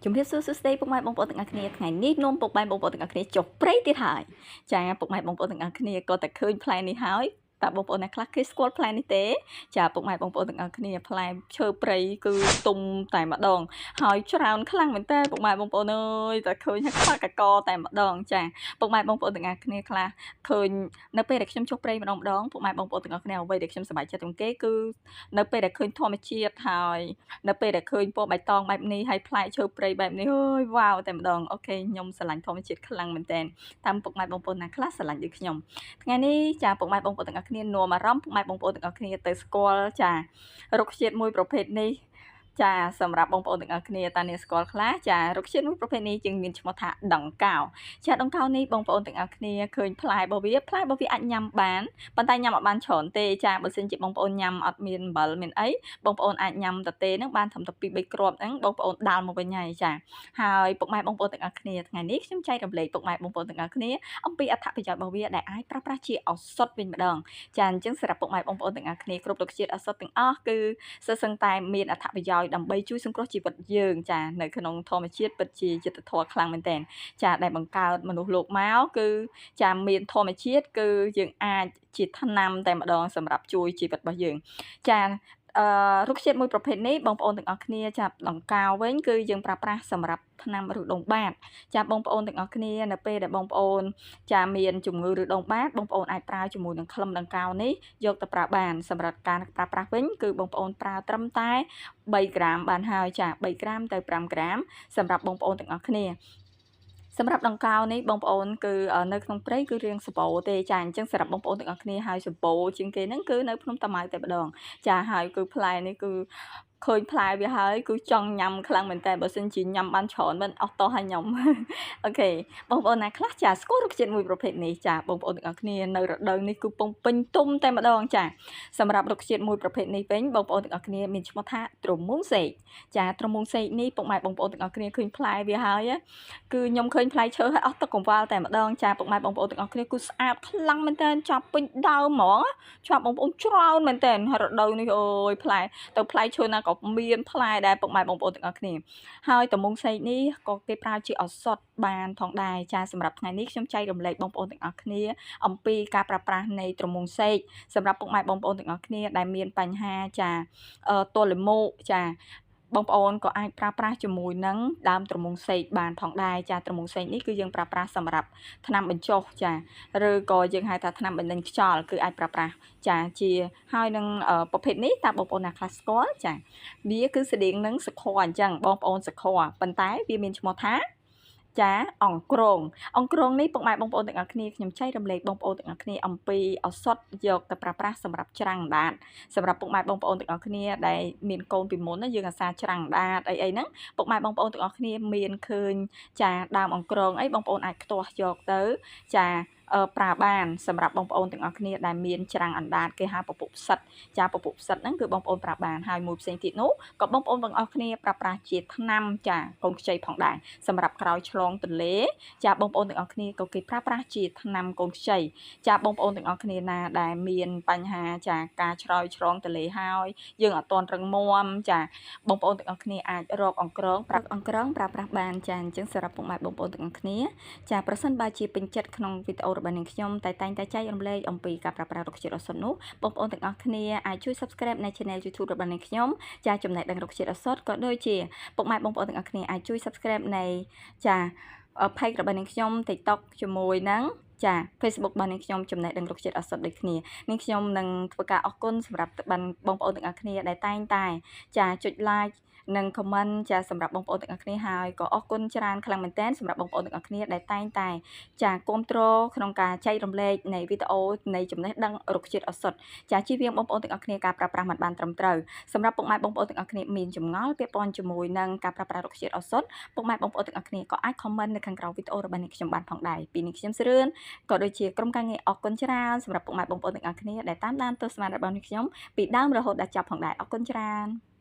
ជំរាបសួរសួស្តីពុកម៉ែបងប្អូនទាំងអស់គ្នាថ្ងៃនេះនាំពុកម៉ែបងប្អូនទាំងអស់គ្នាចុះព្រៃទៀតហើយចាពុកម៉ែបងប្អូនទាំងអស់គ្នាក៏តែឃើញផ្លែនេះហើយតើបងប្អូនអ្នកខ្លះគេស្គាល់ផ្លែនេះទេចាពុកម៉ែបងប្អូនទាំងអស់គ្នាផ្លែឈើព្រៃគឺទុំតែម្ដងហើយច្រើនខ្លាំងមែនតើពុកម៉ែបងប្អូនអើយតែឃើញហើយខ្វះកកតែម្ដងចាពុកម៉ែបងប្អូនទាំងអស់គ្នាខ្លះឃើញនៅពេលដែលខ្ញុំចុះព្រៃម្ដងពុកម៉ែបងប្អូនទាំងអស់គ្នាអ្វីដែលខ្ញុំសប្បាយចិត្តជាងគេគឺនៅពេលដែលឃើញធម្មជាតិហើយនៅពេលដែលឃើញពណ៌បៃតងបែបនេះហើយផ្លែឈើព្រៃបែបនេះអើយវ៉ាវតែម្ដងអូខេខ្ញុំស្រឡាញ់ធម្មជាតិខ្លាំងមែនតើតាមពុកម៉ែបងប្អូនណាខ្លះស្រឡាញ់ដូចខ្ញុំថ្ងៃនេះចាពុកម៉ែបងប្អូនទាំងអស់គ្នានាំអារម្មណ៍ពុកម៉ែបងប្អូនទាំងអស់គ្នាទៅស្គាល់ចារុក្ខជាតិមួយប្រភេទនេះចាសម្រាប់បងប្អូនទាំងអស់គ្នាតានាងស្គាល់ខ្លះចារុក្ខជាតិមួយប្រភេទនេះជាងមានឈ្មោះថាដង្កោចាដង្កោនេះបងប្អូនទាំងអស់គ្នាឃើញផ្លែរបស់វាអាចញ៉ាំបានប៉ុន្តែញ៉ាំអត់បានច្រើនទេចាបើសិនជាបងប្អូនញ៉ាំអត់មានអំបិលមានអីបងប្អូនអាចញ៉ាំតទេហ្នឹងបានត្រឹមតែ2 3គ្រាប់ហ្នឹងបងប្អូនដាល់មកវិញហើយចាហើយពុកម៉ែបងប្អូនទាំងអស់គ្នាថ្ងៃនេះខ្ញុំចែករំលែកពុកម៉ែបងប្អូនទាំងអស់គ្នាអំពីអត្ថប្រយោជន៍របស់វាដែលអាចប្រើប្រាស់ជាឱសថវិញម្ដងចាអញ្ចឹងសម្រាប់ពុកម៉ែបងប្អូនទាំងអស់គ្នាគ្រប់រុក្ខជាតិឱសថទាំងអស់គឺសឹងតែមានអត្ថប្រយោជន៍ដើម្បីជួយសង្គ្រោះជីវិតយើងចានៅក្នុងធម្មជាតិពិតជាយុត្តិធម៌ខ្លាំងមែនទែនចាដែលបង្កើតមនុស្សលោកមកគឺចាមានធម្មជាតិគឺយើងអាចជាថ្នាំតែម្ដងសម្រាប់ជួយជីវិតរបស់យើងចារុក្ខជាតិមួយប្រភេទនេះបងប្អូនទាំងអស់គ្នាចាប់ដង្កោវិញគឺយើងប្រើប្រាស់សម្រាប់ថ្នាំឬដងបាតចាបងប្អូនទាំងអស់គ្នានៅពេលដែលបងប្អូនចាមានជំងឺឬដងបាតបងប្អូនអាចប្រើជាមួយនឹងក្លឹមដង្កោនេះយកទៅប្រើបានសម្រាប់ការប្រើប្រាស់វិញគឺបងប្អូនប្រើត្រឹមតែ3ក្រាមបានហើយចា3ក្រាមទៅ5ក្រាមសម្រាប់បងប្អូនទាំងអស់គ្នាសម្រាប់ដង្កោនេះបងប្អូនគឺនៅក្នុងព្រៃគឺរៀងសបោទេចាអញ្ចឹងសម្រាប់បងប្អូនទាំងអស់គ្នាហើយសបោជាងគេហ្នឹងគឺនៅភ្នំតាម៉ៅតែម្ដងចាហើយគឺផ្លែនេះគឺឃើញផ្លែវាហើយគឺចង់ញ៉ាំខ្លាំងមែនតើបើសិនជាញ៉ាំបានច្រើនមិនអស់តោះឲ្យខ្ញុំអូខេបងប្អូនណាខ្លះចាស្គាល់រុក្ខជាតិមួយប្រភេទនេះចាបងប្អូនទាំងអស់គ្នានៅរដូវនេះគឺពងពេញទុំតែម្ដងចាសម្រាប់រុក្ខជាតិមួយប្រភេទនេះវិញបងប្អូនទាំងអស់គ្នាមានឈ្មោះថាទ្រមុងសេកចាទ្រមុងសេកនេះពុកម៉ែបងប្អូនទាំងអស់គ្នាឃើញផ្លែវាហើយគឺខ្ញុំឃើញផ្លែឈើហើយអស់ទឹកកង្វល់តែម្ដងចាពុកម៉ែបងប្អូនទាំងអស់គ្នាគឺស្អាតខ្លាំងមែនតើចាប់ពេញដើមហ្មងចាប់បងប្អូនច្រើនមែនតើរដូវនេះអើយផ្លែឈើណាក៏មានផ្លែដែរពុកម៉ែបងប្អូនទាំងអស់គ្នាហើយត្មុងសេកនេះក៏គេប្រើជាឱសថបានផងដែរចាសម្រាប់ថ្ងៃនេះខ្ញុំចែករំលែកបងប្អូនទាំងអស់គ្នាអំពីការប្រើប្រាស់នៃត្មុងសេកសម្រាប់ពុកម៉ែបងប្អូនទាំងអស់គ្នាដែលមានបញ្ហាចាទល់លាមកចាបងប្អូនក៏អាចប្រើប្រាស់ជាមួយនឹងដើមត្មុងសេកបានផងដែរចាត្មុងសេកនេះគឺយើងប្រើប្រាស់សម្រាប់ថ្នាំបញ្ចុះចាឬក៏យើងហៅថាថ្នាំបណ្ដេញខ្យល់គឺអាចប្រើប្រាស់ចាជាហើយនឹងប្រភេទនេះតើបងប្អូនណាខ្លះស្គាល់ចាវាគឺស្តៀងនឹងសខអញ្ចឹងបងប្អូនសខប៉ុន្តែវាមានឈ្មោះថាចាអង្ក្រងនេះពុកម៉ែបងប្អូនទាំងអស់គ្នាខ្ញុំចែករំលែកបងប្អូនទាំងអស់គ្នាអំពីឱសថយកទៅប្រើប្រាស់សម្រាប់ច្រាំងអណ្ដាតសម្រាប់ពុកម៉ែបងប្អូនទាំងអស់គ្នាដែលមានកូនពីមុនណាយើងអាសាច្រាំងអណ្ដាតអីហ្នឹងពុកម៉ែបងប្អូនទាំងអស់គ្នាមានឃើញចាដើមអង្ក្រងអីបងប្អូនអាចខ្ទាស់យកទៅចាប្រើបានសម្រាប់បងប្អូនទាំងអស់គ្នាដែលមានច្រាំងអណ្ដាតគេហៅពពុះផ្សិតចាពពុះផ្សិតហ្នឹងគឺបងប្អូនប្រើបានហើយមួយផ្សេងទៀតនោះក៏បងប្អូនទាំងអស់គ្នាប្រើប្រាស់ជាថ្នាំចាកូនខ្ចីផងដែរសម្រាប់ក្រោយឆ្លងទន្លេចាបងប្អូនទាំងអស់គ្នាក៏គេប្រើប្រាស់ជាថ្នាំកូនខ្ចីចាបងប្អូនទាំងអស់គ្នាណាដែលមានបញ្ហាចាការឆ្លងទន្លេហើយយើងអត់ទាន់រឹងមាំចាបងប្អូនទាំងអស់គ្នាអាចរកអង្ក្រងប្រើប្រាស់បានចាអញ្ចឹងសម្រាប់ពុកម៉ែបងប្អូនទាំងអស់គ្នាចាប្រសិនបើជាពេញចិត្តក្នុងវីដេអូរបស់នាងខ្ញុំតែងតែចែករំលែកអំពីការប្រើប្រាស់រុក្ខជាតិឱសថនោះបងប្អូនទាំងអស់គ្នាអាចជួយ Subscribe នៅ Channel YouTube របស់នាងខ្ញុំចាចំណេះដឹងរុក្ខជាតិឱសថក៏ដូចជាពុកម៉ែបងប្អូនទាំងអស់គ្នាអាចជួយ Subscribe នៃចា page របស់នាងខ្ញុំ TikTok ជាមួយនឹងចា Facebook របស់នាងខ្ញុំចំណេះដឹងរុក្ខជាតិឱសថដូចគ្នានាងខ្ញុំនឹងធ្វើការអរគុណសម្រាប់បងប្អូនទាំងអស់គ្នាដែលតែងតែចាចុច like និង comment ចាសម្រាប់បងប្អូនទាំងអស់គ្នាហើយក៏អរគុណច្រើនខ្លាំងមែនទែនសម្រាប់បងប្អូនទាំងអស់គ្នាដែលតែងតែចាគាំទ្រក្នុងការចែករំលែកនៃវីដេអូនៃចំណេះដឹងរុក្ខជាតិឱសថចាជៀសវាងបងប្អូនទាំងអស់គ្នាការប្រើប្រាស់មិនបានត្រឹមត្រូវសម្រាប់ពុកម៉ែបងប្អូនទាំងអស់គ្នាមានចម្ងល់ពាក់ព័ន្ធជាមួយនឹងការប្រើប្រាស់រុក្ខជាតិឱសថពុកម៉ែបងប្អូនទាំងអស់គ្នាក៏អាច comment នៅខាងក្រោមវីដេអូរបស់នាងខ្ញុំបានផងដែរពីនាងខ្ញុំសរឿនក៏ដូចជាក្រុមការងារអរគុណច្រើនសម្រាប់ពុកម៉ែបងប្អូនទាំងអស់គ្នាដែលតាមដានទស្សនារបស់នាងខ្ញុំពីដើមរហូតដល់ចប់ផងដែរអរគុណច្រើន